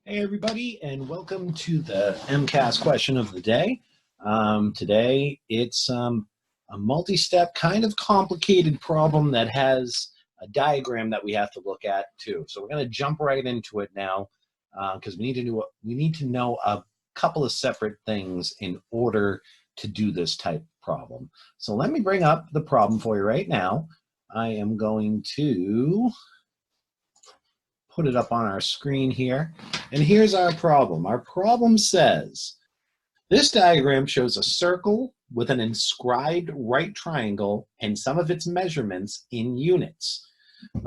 Hey everybody, and welcome to the MCAS question of the day. Today it's a multi-step, kind of complicated problem that has a diagram that we have to look at too. So we're going to jump right into it now because we need to know a couple of separate things in order to do this type of problem. So let me bring up the problem for you right now. I am going to put it up on our screen here. And here's our problem. Our problem says, this diagram shows a circle with an inscribed right triangle and some of its measurements in units.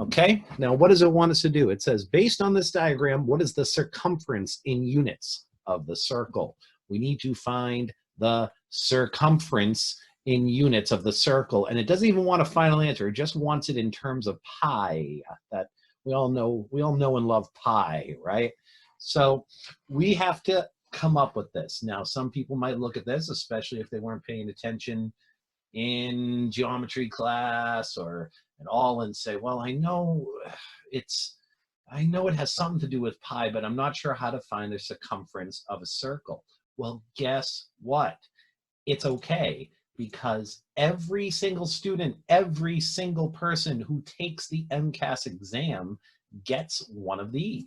Okay, now what does it want us to do? It says, based on this diagram, what is the circumference in units of the circle? We need to find the circumference in units of the circle. And it doesn't even want a final answer. It just wants it in terms of pi. That we all know and love pi, right? So we have to come up with this. Now, some people might look at this, especially if they weren't paying attention in geometry class or at all, and say, well, I know it has something to do with pi, but I'm not sure how to find the circumference of a circle. Well, guess what? It's okay, because every single student, every single person who takes the MCAS exam gets one of these.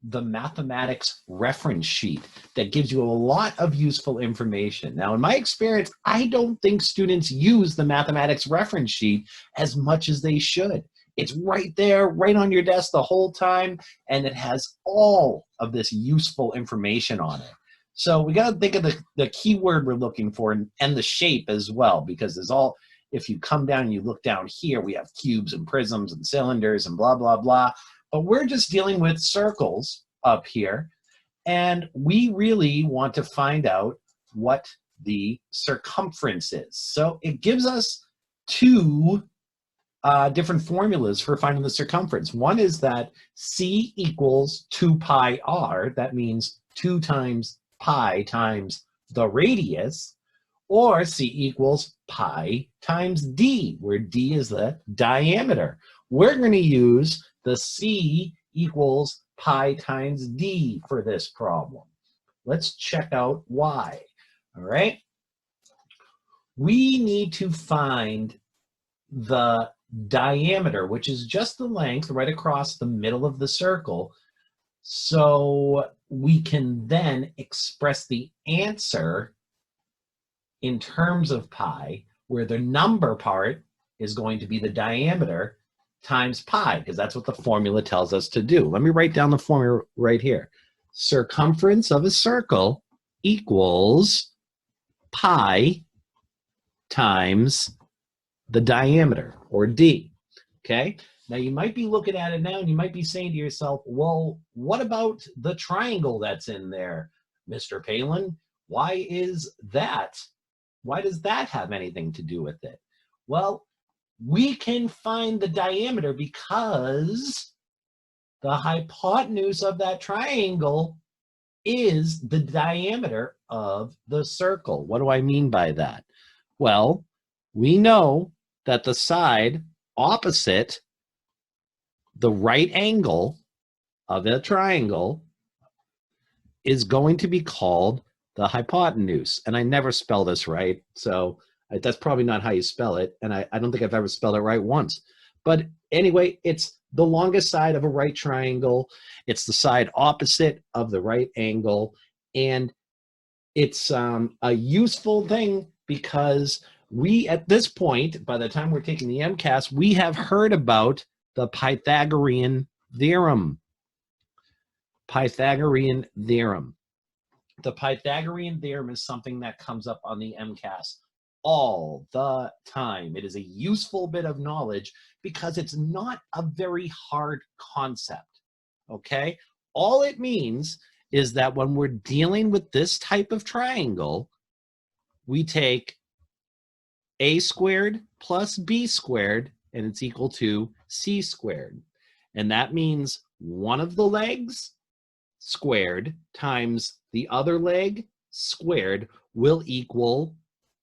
The mathematics reference sheet that gives you a lot of useful information. Now, in my experience, I don't think students use the mathematics reference sheet as much as they should. It's right there, right on your desk the whole time, and it has all of this useful information on it. So we got to think of the keyword we're looking for and the shape as well, because there's all, if you come down and you look down here, we have cubes and prisms and cylinders and blah, blah, blah. But we're just dealing with circles up here. And we really want to find out what the circumference is. So it gives us two different formulas for finding the circumference. One is that C equals 2 pi r. That means 2 times pi times the radius, or C equals pi times d, where d is the diameter. We're going to use the C equals pi times d for this problem. Let's check out why. All right. We need to find the diameter, which is just the length right across the middle of the circle, so we can then express the answer in terms of pi, where the number part is going to be the diameter times pi, because that's what the formula tells us to do. Let me write down the formula right here. Circumference of a circle equals pi times the diameter, or d. Okay? Now, you might be looking at it now and you might be saying to yourself, well, what about the triangle that's in there, Mr. Palin? Why is that? Why does that have anything to do with it? Well, we can find the diameter because the hypotenuse of that triangle is the diameter of the circle. What do I mean by that? Well, we know that the side opposite the right angle of a triangle is going to be called the hypotenuse. And I never spell this right, so that's probably not how you spell it, and I don't think I've ever spelled it right once. But anyway, it's the longest side of a right triangle. It's the side opposite of the right angle, and it's a useful thing because we, at this point, by the time we're taking the MCAS, we have heard about the Pythagorean theorem. Pythagorean theorem. The Pythagorean theorem is something that comes up on the MCAS all the time. It is a useful bit of knowledge because it's not a very hard concept, okay? All it means is that when we're dealing with this type of triangle, we take a squared plus b squared, and it's equal to c squared. And that means one of the legs squared times the other leg squared will equal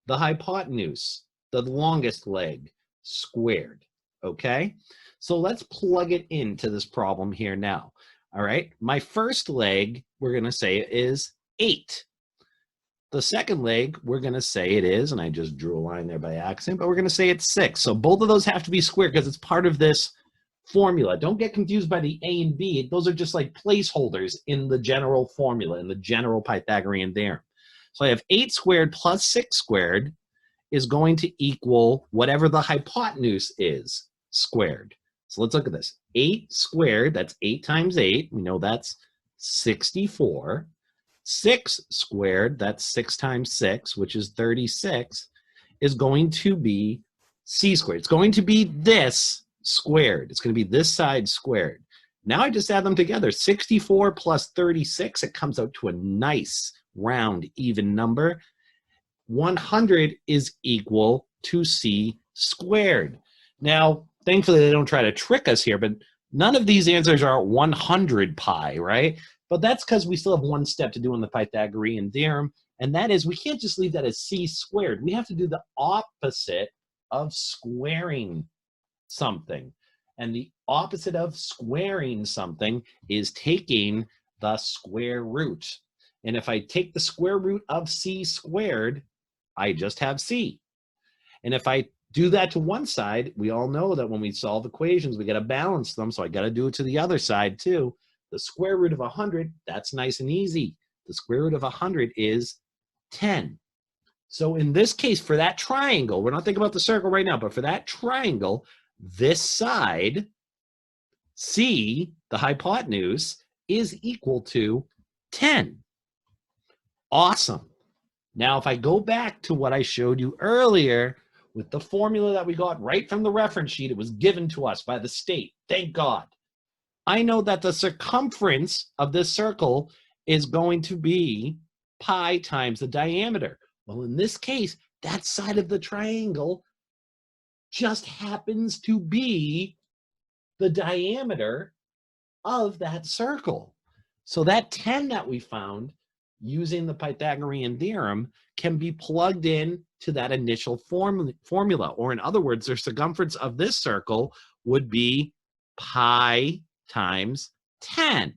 the hypotenuse, the longest leg, squared, okay? So let's plug it into this problem here now. All right, my first leg, we're going to say is 8. The second leg, we're going to say it is, and I just drew a line there by accident, but we're going to say it's 6. So both of those have to be squared because it's part of this formula. Don't get confused by the A and B. Those are just like placeholders in the general formula, in the general Pythagorean theorem. So I have 8 squared plus 6 squared is going to equal whatever the hypotenuse is squared. So let's look at this. 8 squared, that's 8 times 8. We know that's 64. 6 squared, that's 6 times 6, which is 36, is going to be c squared. It's going to be this squared. It's going to be this side squared. Now I just add them together. 64 plus 36, it comes out to a nice round even number. 100 is equal to c squared. Now, thankfully, they don't try to trick us here, but none of these answers are 100 pi, right? But that's because we still have one step to do in the Pythagorean theorem, and that is we can't just leave that as c squared. We have to do the opposite of squaring something. And the opposite of squaring something is taking the square root. And if I take the square root of c squared, I just have c. And if I do that to one side, we all know that when we solve equations, we got to balance them. So I got to do it to the other side too. The square root of 100, that's nice and easy. The square root of 100 is 10. So in this case, for that triangle, we're not thinking about the circle right now, but for that triangle, this side, C, the hypotenuse, is equal to 10. Awesome. Now, if I go back to what I showed you earlier with the formula that we got right from the reference sheet, it was given to us by the state. Thank God. I know that the circumference of this circle is going to be pi times the diameter. Well, in this case, that side of the triangle just happens to be the diameter of that circle. So that 10 that we found using the Pythagorean theorem can be plugged in to that initial formula. Or in other words, the circumference of this circle would be pi times 10.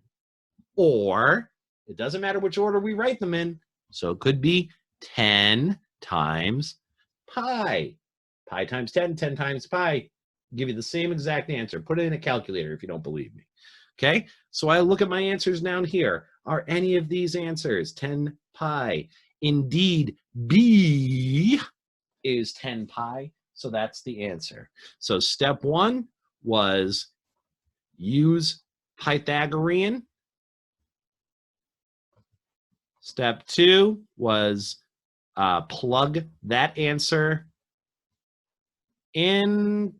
Or it doesn't matter which order we write them in. So it could be 10 times pi. Pi times 10, 10 times pi. Give you the same exact answer. Put it in a calculator if you don't believe me. Okay, so I look at my answers down here. Are any of these answers 10 pi? Indeed, B is 10 pi, so that's the answer. So step 1 was use Pythagorean. Step 2 was plug that answer into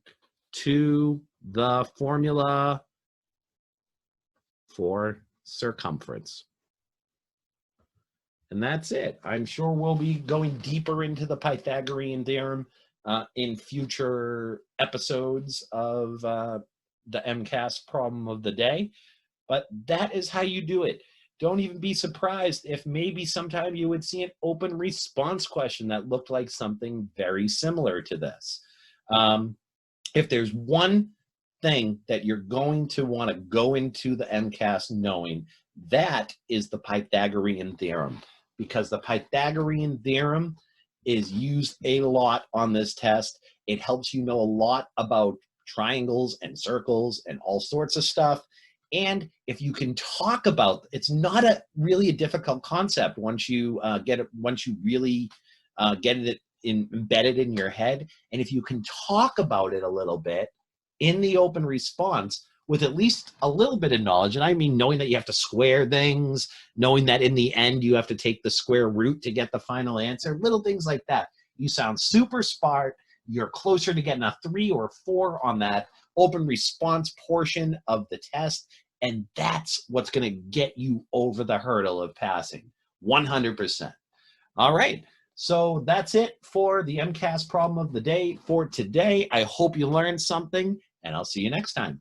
the formula for circumference. And that's it. I'm sure we'll be going deeper into the Pythagorean theorem in future episodes of the MCAS problem of the day. But that is how you do it. Don't even be surprised if maybe sometime you would see an open response question that looked like something very similar to this. If there's one thing that you're going to want to go into the MCAS knowing, that is the Pythagorean theorem, because the Pythagorean theorem is used a lot on this test. It helps you know a lot about triangles and circles and all sorts of stuff. And if you can talk about, it's not really a difficult concept once you get it, once you really get it embedded in your head. And if you can talk about it a little bit in the open response with at least a little bit of knowledge, and I mean knowing that you have to square things, knowing that in the end you have to take the square root to get the final answer, little things like that. You sound super smart. You're closer to getting a 3 or 4 on that open response portion of the test. And that's what's going to get you over the hurdle of passing, 100%. All right. So that's it for the MCAS problem of the day for today. I hope you learned something, and I'll see you next time.